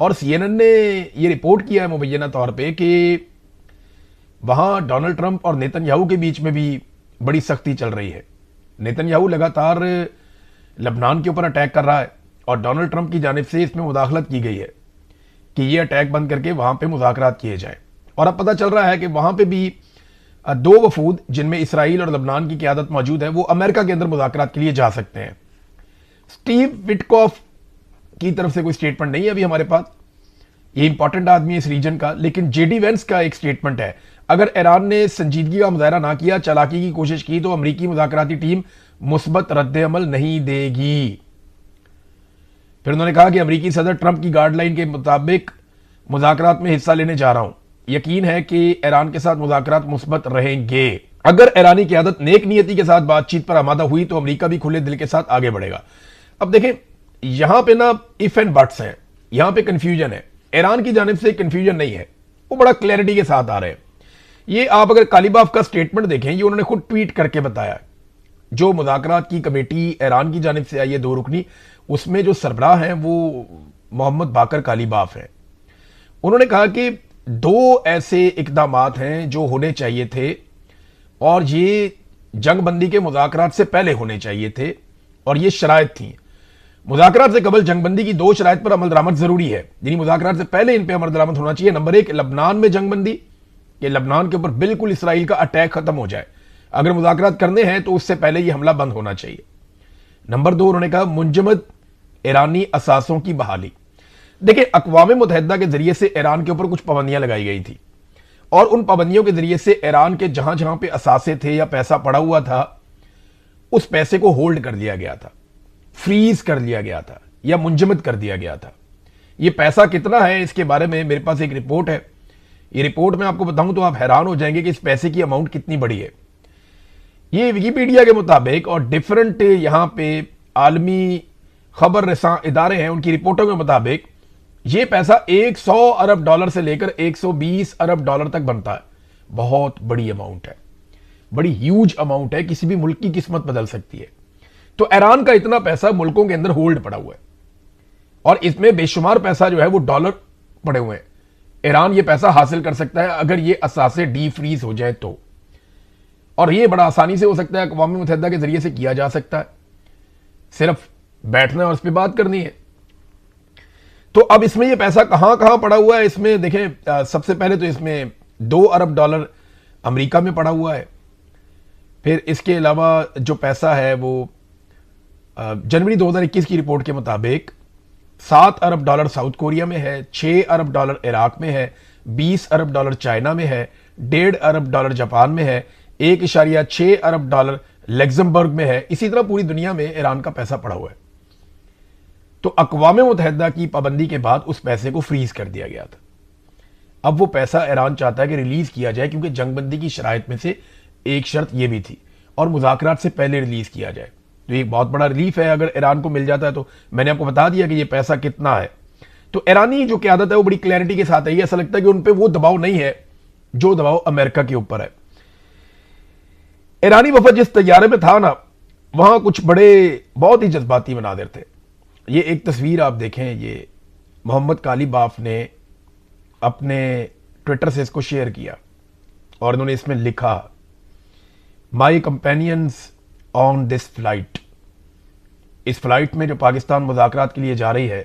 اور سی N N نے یہ رپورٹ کیا ہے مبینہ طور پہ کہ وہاں ڈونلڈ ٹرمپ اور نیتن یاہو کے بیچ میں بھی بڑی سختی چل رہی ہے. نیتن یاہو لگاتار لبنان کے اوپر اٹیک کر رہا ہے اور ڈونلڈ ٹرمپ کی جانب سے اس میں مداخلت کی گئی ہے کہ یہ اٹیک بند کر کے وہاں پہ مذاکرات کیے جائیں. اور اب پتہ چل رہا ہے کہ وہاں پہ بھی دو وفود جن میں اسرائیل اور لبنان کی قیادت موجود ہے وہ امریکہ کے اندر مذاکرات کے لیے جا سکتے ہیں. سٹیو وٹکوف کی طرف سے کوئی سٹیٹمنٹ نہیں ہے ابھی ہمارے پاس, یہ امپورٹنٹ آدمی ہے اس ریجن کا, لیکن جے ڈی وینس کا ایک سٹیٹمنٹ ہے اگر ایران نے سنجیدگی کا مظاہرہ نہ کیا, چالاکی کی کوشش کی, تو امریکی مذاکراتی ٹیم مثبت رد عمل نہیں دے گی. پھر انہوں نے کہا کہ امریکی صدر ٹرمپ کی گائیڈ لائن کے مطابق مذاکرات میں حصہ لینے جا رہا ہوں, یقین ہے کہ ایران کے ساتھ مذاکرات مثبت رہیں گے. اگر ایرانی قیادت نیک نیتی کے ساتھ بات چیت پر آمادہ ہوئی تو امریکہ بھی کھلے دل کے ساتھ آگے بڑھے گا. اب دیکھیں یہاں پہ نا اف اینڈ بٹس ہیں, یہاں پہ کنفیوژن ہے. ایران کی جانب سے کنفیوژن نہیں ہے, وہ بڑا کلیئرٹی کے ساتھ آ رہے ہیں. یہ آپ اگر کالیباف کا سٹیٹمنٹ دیکھیں, یہ انہوں نے خود ٹویٹ کر کے بتایا. جو مذاکرات کی کمیٹی ایران کی جانب سے آئی ہے 2 رکنی, اس میں جو سربراہ ہیں وہ محمد باقر کالیباف ہیں. انہوں نے کہا کہ 2 ایسے اقدامات ہیں جو ہونے چاہیے تھے اور یہ جنگ بندی کے مذاکرات سے پہلے ہونے چاہیے تھے, اور یہ شرائط تھیں. مذاکرات سے قبل جنگ بندی کی 2 شرائط پر عمل درآمد ضروری ہے, یعنی مذاکرات سے پہلے ان پہ عمل درآمد ہونا چاہیے. نمبر 1, لبنان میں جنگ بندی, کہ لبنان کے اوپر بالکل اسرائیل کا اٹیک ختم ہو جائے. اگر مذاکرات کرنے ہیں تو اس سے پہلے یہ حملہ بند ہونا چاہیے. نمبر 2, انہوں نے کہا منجمد ایرانی اثاثوں کی بحالی. دیکھیں اقوام متحدہ کے ذریعے سے ایران کے اوپر کچھ پابندیاں لگائی گئی تھی, اور ان پابندیوں کے ذریعے سے ایران کے جہاں جہاں پہ اثاثے تھے یا پیسہ پڑا ہوا تھا اس پیسے کو ہولڈ کر دیا گیا تھا, فریز کر دیا گیا تھا یا منجمد کر دیا گیا تھا. یہ پیسہ کتنا ہے اس کے بارے میں میرے پاس ایک رپورٹ ہے. یہ رپورٹ میں آپ کو بتاؤں تو آپ حیران ہو جائیں گے کہ اس پیسے کی اماؤنٹ کتنی بڑی ہے. یہ ویکیپیڈیا کے مطابق اور ڈیفرنٹ یہاں پہ عالمی خبر رساں ادارے ہیں, ان کی رپورٹوں کے مطابق یہ پیسہ $100 ارب سے لے کر $120 ارب تک بنتا ہے. بہت بڑی اماؤنٹ ہے, بڑی ہیوج اماؤنٹ ہے, کسی بھی ملک کی قسمت بدل سکتی ہے. تو ایران کا اتنا پیسہ ملکوں کے اندر ہولڈ پڑا ہوا ہے, اور اس میں بے شمار پیسہ جو ہے وہ ڈالر پڑے ہوئے ہیں. ایران یہ پیسہ حاصل کر سکتا ہے اگر یہ اثاثے ڈی فریز ہو جائے تو, اور یہ بڑا آسانی سے ہو سکتا ہے, اقوام متحدہ کے ذریعے سے کیا جا سکتا ہے, صرف بیٹھنا ہے اور اس پہ بات کرنی ہے. تو اب اس میں یہ پیسہ کہاں کہاں پڑا ہوا ہے, اس میں دیکھیں سب سے پہلے تو اس میں $2 ارب امریکہ میں پڑا ہوا ہے. پھر اس کے علاوہ جو پیسہ ہے وہ جنوری 2021 کی رپورٹ کے مطابق $7 ارب ساؤتھ کوریا میں ہے, $6 ارب عراق میں ہے, $20 ارب چائنا میں ہے, $1.5 ارب جاپان میں ہے, $1.6 ارب لگزمبرگ میں ہے. اسی طرح پوری دنیا میں ایران کا پیسہ پڑا ہوا ہے. تو اقوام متحدہ کی پابندی کے بعد اس پیسے کو فریز کر دیا گیا تھا. اب وہ پیسہ ایران چاہتا ہے کہ ریلیز کیا جائے, کیونکہ جنگ بندی کی شرائط میں سے ایک شرط یہ بھی تھی, اور مذاکرات سے پہلے ریلیز کیا جائے. تو ایک بہت بڑا ریلیف ہے اگر ایران کو مل جاتا ہے. تو میں نے آپ کو بتا دیا کہ یہ پیسہ کتنا ہے. تو ایرانی جو قیادت ہے وہ بڑی کلیئرٹی کے ساتھ ہے. یہ ایسا لگتا ہے کہ ان پہ وہ دباؤ نہیں ہے جو دباؤ امریکہ کے اوپر ہے. ایرانی وفد جس طیارے میں تھا نا, وہاں کچھ بڑے بہت ہی جذباتی مناظر تھے. یہ ایک تصویر آپ دیکھیں, یہ محمد کالیباف نے اپنے ٹویٹر سے اس کو شیئر کیا, اور انہوں نے اس میں لکھا مائی کمپینینز آن دس فلائٹ. اس فلائٹ میں جو پاکستان مذاکرات کے لیے جا رہی ہے,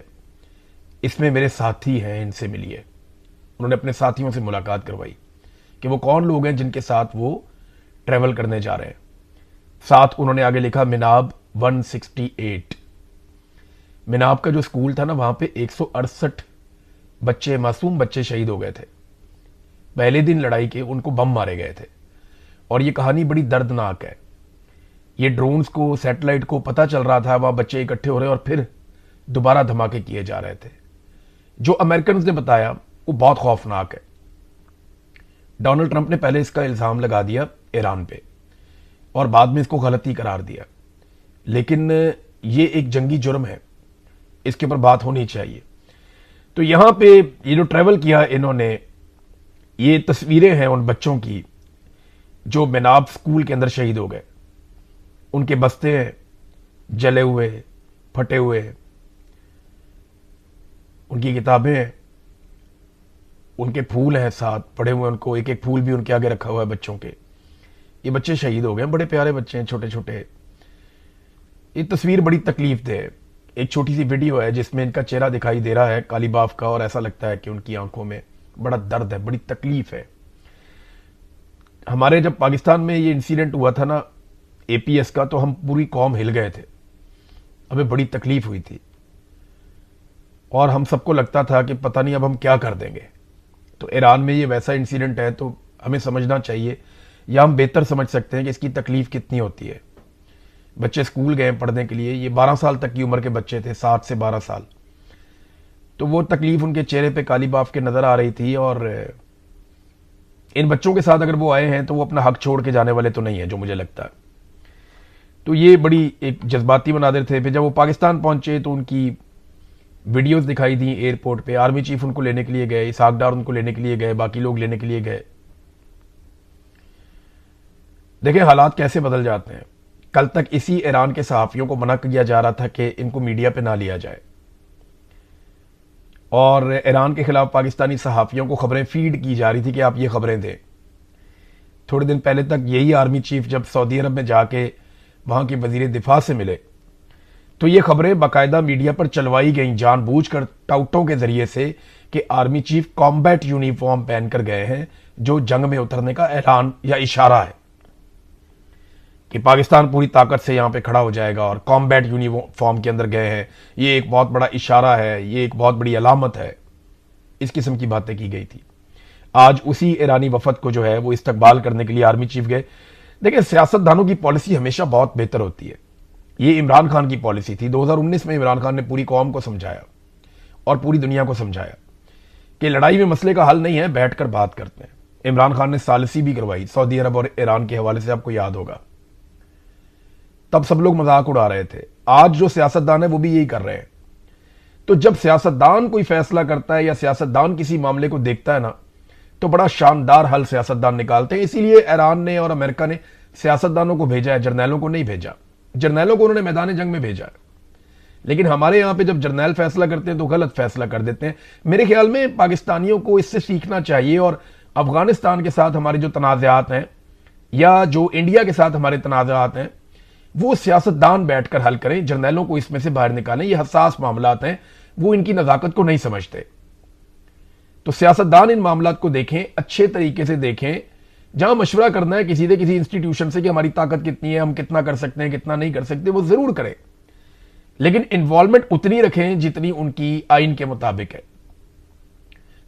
اس میں میرے ساتھی ہیں, ان سے ملیے. انہوں نے اپنے ساتھیوں سے ملاقات کروائی کہ وہ کون لوگ ہیں جن کے ساتھ وہ ٹریول کرنے جا رہے ہیں. ساتھ انہوں نے آگے لکھا مناب 168. مناب کا جو اسکول تھا نا, وہاں پہ 168 بچے, معصوم بچے شہید ہو گئے تھے. پہلے دن لڑائی کے ان کو بم مارے گئے تھے, اور یہ کہانی بڑی دردناک ہے. یہ ڈرونز کو, سیٹلائٹ کو پتہ چل رہا تھا وہاں بچے اکٹھے ہو رہے ہیں, اور پھر دوبارہ دھماکے کیے جا رہے تھے. جو امریکنز نے بتایا وہ بہت خوفناک ہے. ڈونلڈ ٹرمپ نے پہلے اس کا الزام لگا دیا ایران پہ, اور بعد میں اس کو غلطی قرار دیا. لیکن یہ ایک جنگی جرم ہے, اس کے اوپر بات ہونی چاہیے. تو یہاں پہ یہ جو ٹریول کیا انہوں نے, یہ تصویریں ہیں ان بچوں کی جو مناب اسکول کے اندر شہید ہو گئے. ان کے بستے ہیں جلے ہوئے, پھٹے ہوئے. ان کی کتابیں ہیں, ان کے پھول ہیں ساتھ پڑے ہوئے, ان کو ایک ایک پھول بھی ان کے آگے رکھا ہوا ہے بچوں کے. یہ بچے شہید ہو گئے, بڑے پیارے بچے ہیں چھوٹے چھوٹے. یہ تصویر بڑی تکلیف دہ ہے. ایک چھوٹی سی ویڈیو ہے جس میں ان کا چہرہ دکھائی دے رہا ہے کالی باف کا, اور ایسا لگتا ہے کہ ان کی آنکھوں میں بڑا درد ہے, بڑی تکلیف ہے. ہمارے جب پاکستان میں یہ انسیڈنٹ ہوا تھا نا اے پی ایس کا, تو ہم پوری قوم ہل گئے تھے, ہمیں بڑی تکلیف ہوئی تھی, اور ہم سب کو لگتا تھا کہ پتہ نہیں اب ہم کیا کر دیں گے. تو ایران میں یہ ویسا انسیڈنٹ ہے تو ہمیں سمجھنا چاہیے, یا ہم بہتر سمجھ سکتے ہیں کہ اس کی تکلیف کتنی ہوتی ہے. بچے اسکول گئے پڑھنے کے لیے, یہ 12 سال تک کی عمر کے بچے تھے, 7 سے 12 سال. تو وہ تکلیف ان کے چہرے پہ کالی باف کے نظر آ رہی تھی. اور ان بچوں کے ساتھ اگر وہ آئے ہیں تو وہ اپنا حق چھوڑ کے جانے والے تو نہیں ہیں, جو مجھے لگتا ہے. تو یہ بڑی ایک جذباتی مناظر تھے. پھر جب وہ پاکستان پہنچے تو ان کی ویڈیوز دکھائی دیں ایئرپورٹ پہ. آرمی چیف ان کو لینے کے لیے گئے, اسحاق ڈار ان کو لینے کے لیے گئے, باقی لوگ لینے کے لیے گئے. دیکھیں حالات کیسے بدل جاتے ہیں. کل تک اسی ایران کے صحافیوں کو منع کیا جا رہا تھا کہ ان کو میڈیا پہ نہ لیا جائے, اور ایران کے خلاف پاکستانی صحافیوں کو خبریں فیڈ کی جا رہی تھی کہ آپ یہ خبریں دیں. تھوڑے دن پہلے تک یہی آرمی چیف جب سعودی عرب میں جا کے وہاں کے وزیر دفاع سے ملے تو یہ خبریں باقاعدہ میڈیا پر چلوائی گئیں جان بوجھ کر ٹاؤٹوں کے ذریعے سے کہ آرمی چیف کامبیٹ یونیفارم پہن کر گئے ہیں, جو جنگ میں اترنے کا اعلان یا اشارہ ہے کہ پاکستان پوری طاقت سے یہاں پہ کھڑا ہو جائے گا, اور کامبیٹ یونیفارم کے اندر گئے ہیں, یہ ایک بہت بڑا اشارہ ہے, یہ ایک بہت بڑی علامت ہے. اس قسم کی باتیں کی گئی تھی. آج اسی ایرانی وفد کو جو ہے وہ استقبال کرنے کے لیے آرمی چیف گئے. دیکھیں سیاست دانوں کی پالیسی ہمیشہ بہت بہتر ہوتی ہے. یہ عمران خان کی پالیسی تھی. 2019 میں عمران خان نے پوری قوم کو سمجھایا اور پوری دنیا کو سمجھایا کہ لڑائی میں مسئلے کا حل نہیں ہے, بیٹھ کر بات کرتے ہیں. عمران خان نے ثالثی بھی کروائی سعودی عرب اور ایران کے حوالے سے, آپ کو یاد ہوگا. تب سب لوگ مذاق اڑا رہے تھے. آج جو سیاستدان ہے وہ بھی یہی کر رہے ہیں. تو جب سیاستدان کوئی فیصلہ کرتا ہے یا سیاستدان کسی معاملے کو دیکھتا ہے نا, تو بڑا شاندار حل سیاستدان نکالتے ہیں. اسی لیے ایران نے اور امریکہ نے سیاستدانوں کو بھیجا ہے, جرنیلوں کو نہیں بھیجا. جرنیلوں کو انہوں نے میدان جنگ میں بھیجا ہے, لیکن ہمارے یہاں پہ جب جرنیل فیصلہ کرتے ہیں تو غلط فیصلہ کر دیتے ہیں. میرے خیال میں پاکستانیوں کو اس سے سیکھنا چاہیے, اور افغانستان کے ساتھ ہمارے جو تنازعات ہیں یا جو انڈیا کے ساتھ ہمارے تنازعات ہیں وہ سیاستدان بیٹھ کر حل کریں, جرنیلوں کو اس میں سے باہر نکالیں. یہ حساس معاملات ہیں, وہ ان کی نزاکت کو نہیں سمجھتے. تو سیاستدان ان معاملات کو دیکھیں, اچھے طریقے سے دیکھیں. جہاں مشورہ کرنا ہے کسی انسٹیٹیوشن سے کہ ہماری طاقت کتنی ہے, ہم کتنا کر سکتے ہیں, کتنا نہیں کر سکتے, وہ ضرور کریں, لیکن انوالومنٹ اتنی رکھیں جتنی ان کی آئین کے مطابق ہے.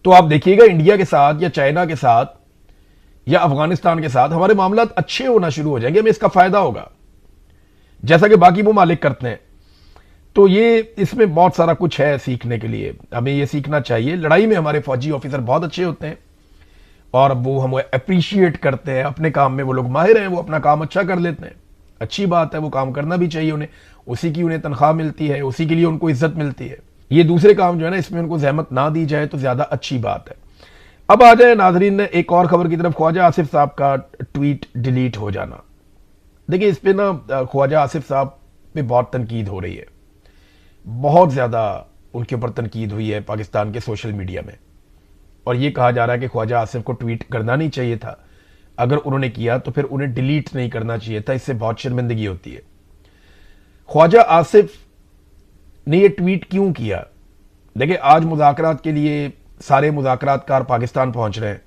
تو آپ دیکھیے گا انڈیا کے ساتھ یا چائنا کے ساتھ یا افغانستان کے ساتھ ہمارے معاملات اچھے ہونا شروع ہو جائیں گے, ہمیں اس کا فائدہ ہوگا, جیسا کہ باقی وہ ممالک کرتے ہیں. تو یہ اس میں بہت سارا کچھ ہے سیکھنے کے لیے, ہمیں یہ سیکھنا چاہیے. لڑائی میں ہمارے فوجی آفیسر بہت اچھے ہوتے ہیں اور وہ ہم اپریشیٹ کرتے ہیں. اپنے کام میں وہ لوگ ماہر ہیں, وہ اپنا کام اچھا کر لیتے ہیں, اچھی بات ہے, وہ کام کرنا بھی چاہیے انہیں, اسی کی انہیں تنخواہ ملتی ہے, اسی کے لیے ان کو عزت ملتی ہے. یہ دوسرے کام جو ہے نا اس میں ان کو زحمت نہ دی جائے تو زیادہ اچھی بات ہے. اب آ جائے ناظرین نے ایک اور خبر کی طرف, خواجہ آصف صاحب کا ٹویٹ ڈیلیٹ ہو جانا. دیکھیں اس پہ نا خواجہ آصف صاحب پہ بہت تنقید ہو رہی ہے, بہت زیادہ ان کے اوپر تنقید ہوئی ہے پاکستان کے سوشل میڈیا میں, اور یہ کہا جا رہا ہے کہ خواجہ آصف کو ٹویٹ کرنا نہیں چاہیے تھا, اگر انہوں نے کیا تو پھر انہیں ڈیلیٹ نہیں کرنا چاہیے تھا, اس سے بہت شرمندگی ہوتی ہے. خواجہ آصف نے یہ ٹویٹ کیوں کیا؟ دیکھیں آج مذاکرات کے لیے سارے مذاکرات کار پاکستان پہنچ رہے ہیں,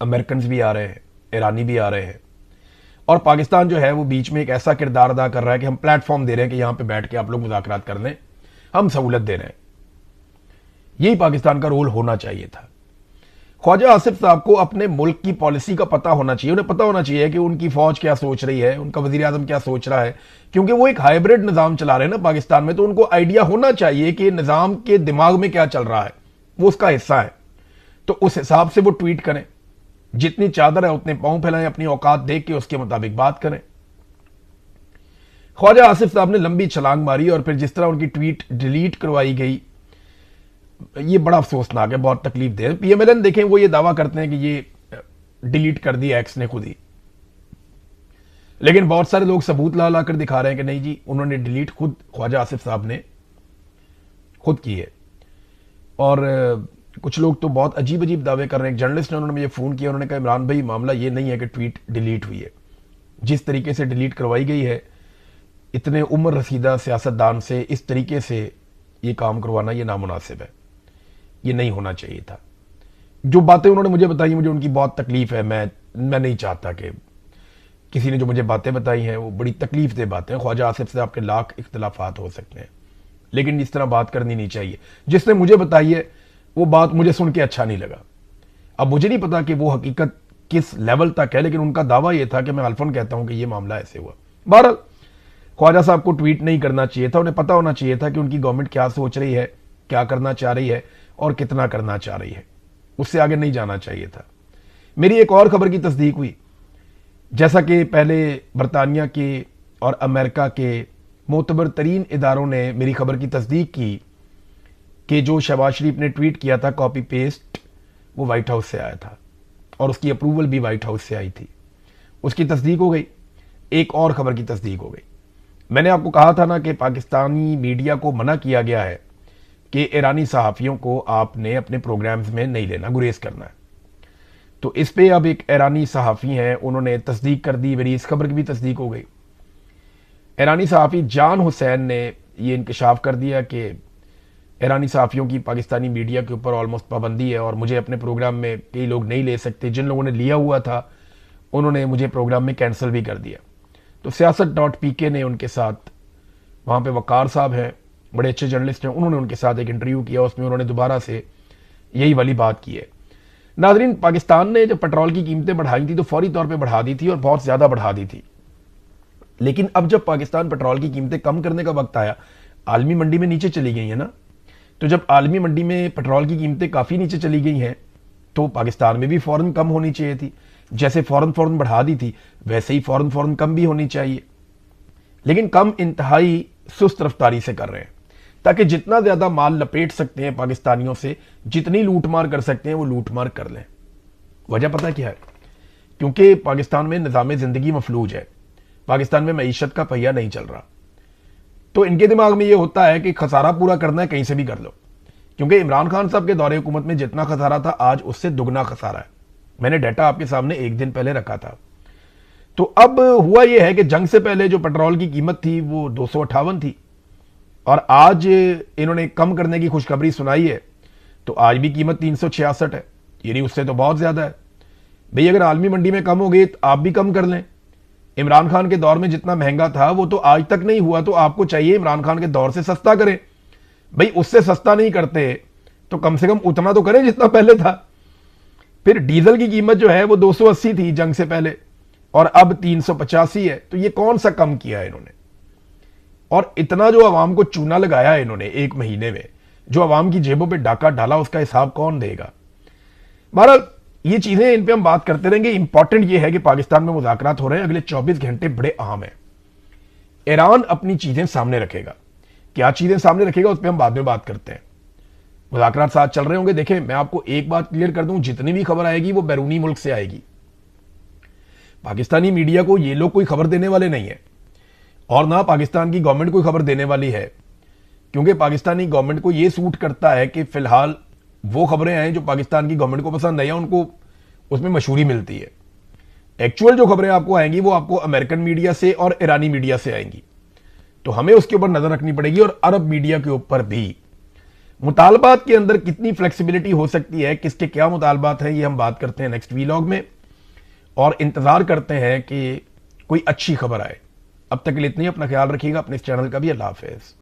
امریکنز بھی آ رہے ہیں, ایرانی بھی آ رہے ہیں, اور پاکستان جو ہے وہ بیچ میں ایک ایسا کردار ادا کر رہا ہے کہ ہم پلیٹ فارم دے رہے ہیں کہ یہاں پہ بیٹھ کے آپ لوگ مذاکرات کر لیں, ہم سہولت دے رہے ہیں. یہی پاکستان کا رول ہونا چاہیے تھا. خواجہ آصف صاحب کو اپنے ملک کی پالیسی کا پتہ ہونا چاہیے, انہیں پتہ ہونا چاہیے کہ ان کی فوج کیا سوچ رہی ہے, ان کا وزیر اعظم کیا سوچ رہا ہے, کیونکہ وہ ایک ہائبرڈ نظام چلا رہے ہیں نا پاکستان میں, تو ان کو آئیڈیا ہونا چاہیے کہ نظام کے دماغ میں کیا چل رہا ہے, وہ اس کا حصہ ہے. تو اس حساب سے وہ ٹویٹ کریں, جتنی چادر ہے اتنے پاؤں پھیلائیں, اپنی اوقات دیکھ کے اس کے مطابق بات کریں. خواجہ آصف صاحب نے لمبی چھلانگ ماری اور پھر جس طرح ان کی ٹویٹ ڈیلیٹ کروائی گئی, یہ بڑا افسوسناک ہے, بہت تکلیف دہ. پی ایم ایل این دیکھیں وہ یہ دعویٰ کرتے ہیں کہ یہ ڈیلیٹ کر دیا ایکس نے خود ہی, لیکن بہت سارے لوگ ثبوت لا کر دکھا رہے ہیں کہ نہیں جی انہوں نے ڈیلیٹ خود خواجہ آصف صاحب نے خود کی ہے. اور کچھ لوگ تو بہت عجیب عجیب دعوے کر رہے ہیں. ایک جرنلسٹ نے انہوں نے مجھے فون کیا, انہوں نے کہا عمران بھائی معاملہ یہ نہیں ہے کہ ٹویٹ ڈیلیٹ ہوئی ہے, جس طریقے سے ڈیلیٹ کروائی گئی ہے اتنے عمر رسیدہ سیاستدان سے اس طریقے سے یہ کام کروانا یہ نامناسب ہے, یہ نہیں ہونا چاہیے تھا. جو باتیں انہوں نے مجھے بتائی مجھے ان کی بہت تکلیف ہے. میں نہیں چاہتا کہ کسی نے جو مجھے باتیں بتائی ہیں وہ بڑی تکلیف دہ باتیں ہیں. خواجہ آصف سے آپ کے لاکھ اختلافات ہو سکتے ہیں لیکن اس طرح بات کرنی نہیں چاہیے. جس نے مجھے بتائی ہے وہ بات مجھے سن کے اچھا نہیں لگا. اب مجھے نہیں پتا کہ وہ حقیقت کس لیول تک ہے, لیکن ان کا دعویٰ یہ تھا کہ میں الفن کہتا ہوں کہ یہ معاملہ ایسے ہوا. بہرحال خواجہ صاحب کو ٹویٹ نہیں کرنا چاہیے تھا, انہیں پتا ہونا چاہیے تھا کہ ان کی گورنمنٹ کیا سوچ رہی ہے, کیا کرنا چاہ رہی ہے اور کتنا کرنا چاہ رہی ہے. اس سے آگے نہیں جانا چاہیے تھا. میری ایک اور خبر کی تصدیق ہوئی. جیسا کہ پہلے برطانیہ کے اور امریکہ کے معتبر ترین اداروں نے میری خبر کی تصدیق کی کہ جو شہباز شریف نے ٹویٹ کیا تھا کاپی پیسٹ وہ وائٹ ہاؤس سے آیا تھا اور اس کی اپروول بھی وائٹ ہاؤس سے آئی تھی. اس کی تصدیق ہو گئی. ایک اور خبر کی تصدیق ہو گئی. میں نے آپ کو کہا تھا نا کہ پاکستانی میڈیا کو منع کیا گیا ہے کہ ایرانی صحافیوں کو آپ نے اپنے پروگرامز میں نہیں لینا, گریز کرنا ہے. تو اس پہ اب ایک ایرانی صحافی ہیں, انہوں نے تصدیق کر دی. میری اس خبر کی بھی تصدیق ہو گئی. ایرانی صحافی جان حسین نے یہ انکشاف کر دیا کہ ایرانی صحافیوں کی پاکستانی میڈیا کے اوپر آلموسٹ پابندی ہے اور مجھے اپنے پروگرام میں کئی لوگ نہیں لے سکتے. جن لوگوں نے لیا ہوا تھا انہوں نے مجھے پروگرام میں کینسل بھی کر دیا. تو سیاست.pk نے ان کے ساتھ, وہاں پہ وقار صاحب ہیں بڑے اچھے جرنلسٹ ہیں, انہوں نے ان کے ساتھ ایک انٹرویو کیا. اس میں انہوں نے دوبارہ سے یہی والی بات کی ہے. ناظرین, پاکستان نے جب پیٹرول کی قیمتیں بڑھائی تھی تو فوری طور پہ بڑھا دی تھی اور بہت زیادہ بڑھا دی تھی. لیکن اب جب پاکستان پیٹرول کی قیمتیں کم کرنے کا وقت آیا, عالمی منڈی میں نیچے چلی گئی ہیں نا, تو جب عالمی منڈی میں پیٹرول کی قیمتیں کافی نیچے چلی گئی ہیں تو پاکستان میں بھی فوراً کم ہونی چاہیے تھی. جیسے فوراً بڑھا دی تھی ویسے ہی فوراً کم بھی ہونی چاہیے. لیکن کم انتہائی سست رفتاری سے کر رہے ہیں تاکہ جتنا زیادہ مال لپیٹ سکتے ہیں پاکستانیوں سے, جتنی لوٹ مار کر سکتے ہیں وہ لوٹ مار کر لیں. وجہ پتہ کیا ہے؟ کیونکہ پاکستان میں نظام زندگی مفلوج ہے, پاکستان میں معیشت کا پہیہ نہیں چل رہا. تو ان کے دماغ میں یہ ہوتا ہے کہ خسارہ پورا کرنا ہے کہیں سے بھی کر لو. کیونکہ عمران خان صاحب کے دور حکومت میں جتنا خسارہ تھا آج اس سے دگنا خسارہ ہے. میں نے ڈیٹا آپ کے سامنے ایک دن پہلے رکھا تھا. تو اب ہوا یہ ہے کہ جنگ سے پہلے جو پیٹرول کی قیمت تھی وہ 258 تھی اور آج انہوں نے کم کرنے کی خوشخبری سنائی ہے تو آج بھی قیمت 366 ہے, یعنی اس سے تو بہت زیادہ ہے. بھئی اگر عالمی منڈی میں کم ہو گئی تو آپ بھی کم کر لیں. عمران خان کے دور میں جتنا مہنگا تھا وہ تو آج تک نہیں ہوا, تو آپ کو چاہیے عمران خان کے دور سے سستا کریں. بھئی اس سے سستا نہیں کرتے تو کم سے کم اتنا تو کریں جتنا پہلے تھا. پھر ڈیزل کی قیمت جو ہے وہ 280 تھی جنگ سے پہلے اور اب 385 ہے, تو یہ کون سا کم کیا ہے انہوں نے؟ اور اتنا جو عوام کو چونا لگایا ہے انہوں نے ایک مہینے میں, جو عوام کی جیبوں پہ ڈاکہ ڈالا, اس کا حساب کون دے گا؟ بہرحال یہ چیزیں ان پہ ہم بات کرتے رہیں گے. امپورٹنٹ یہ ہے کہ پاکستان میں مذاکرات ہو رہے ہیں, اگلے 24 گھنٹے بڑے اہم ہیں. ایران اپنی چیزیں سامنے رکھے گا, کیا چیزیں سامنے رکھے گا اس پہ ہم بعد میں بات کرتے ہیں. مذاکرات ساتھ چل رہے ہوں گے. دیکھیں میں آپ کو ایک بات کلیئر کر دوں, جتنی بھی خبر آئے گی وہ بیرونی ملک سے آئے گی. پاکستانی میڈیا کو یہ لوگ کوئی خبر دینے والے نہیں ہیں اور نہ پاکستان کی گورنمنٹ کوئی خبر دینے والی ہے, کیونکہ پاکستانی گورنمنٹ کو یہ سوٹ کرتا ہے کہ فی الحال وہ خبریں آئیں جو پاکستان کی گورنمنٹ کو پسند آئی, ان کو اس میں مشہوری ملتی ہے. ایکچوئل جو خبریں آپ کو آئیں گی وہ آپ کو امریکن میڈیا سے اور ایرانی میڈیا سے آئیں گی, تو ہمیں اس کے اوپر نظر رکھنی پڑے گی. اور عرب میڈیا کے اوپر بھی مطالبات کے اندر کتنی فلیکسیبلٹی ہو سکتی ہے, کس کے کیا مطالبات ہیں, یہ ہم بات کرتے ہیں نیکسٹ ویلاگ میں, اور انتظار کرتے ہیں کہ کوئی اچھی خبر آئے. اب تک کے لیے اتنی, اپنا خیال رکھیے گا, اپنے اس چینل کا بھی. اللہ حافظ.